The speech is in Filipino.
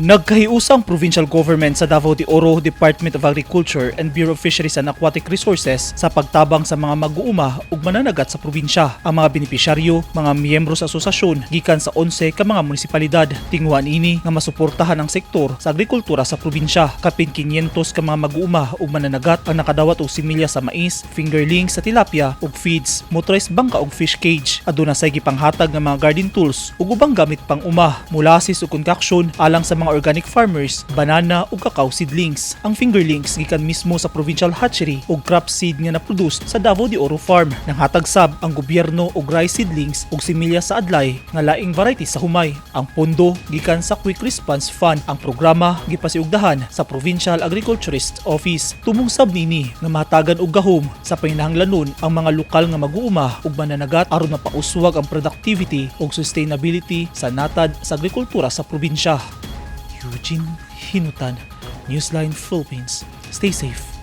Nagkahiusang provincial government sa Davao de Oro, Department of Agriculture and Bureau of Fisheries and Aquatic Resources sa pagtabang sa mga mag-uuma ug mananagat sa probinsya. Ang mga benepisyaryo, mga miyembro sa asosasyon gikan sa 11 ka mga munisipalidad. Tinguha ini nga masuportahan ang sektor sa agrikultura sa probinsya. Kapin 500 ka mga mag-uuma ug mananagat ang nakadawat og similya sa mais, fingerlings sa tilapia ug feeds, motorized bangka ug fish cage. Aduna say gipanghatag nga mga garden tools ug ubang gamit pang uma, molasses ug concoction alang sa mga organic farmers, banana ug cacao seedlings. Ang fingerlings gikan mismo sa provincial hatchery ug crop seed nga na-produce sa Davao de Oro farm. Nanghatag sab ang gobyerno og rice seedlings ug similya sa adlay nga laing variety sa humay. Ang pondo gikan sa Quick Response Fund. Ang programa gipasiugdahan sa Provincial Agriculturist Office. Tumong sab nini nga mahatagan og gahom sa panginahanglanon ang mga lokal nga mag-uuma ug mananagat aron mapauswag ang productivity ug sustainability sa natad sa agrikultura sa probinsya. Eugene Hinutan, Newsline Philippines. Stay safe.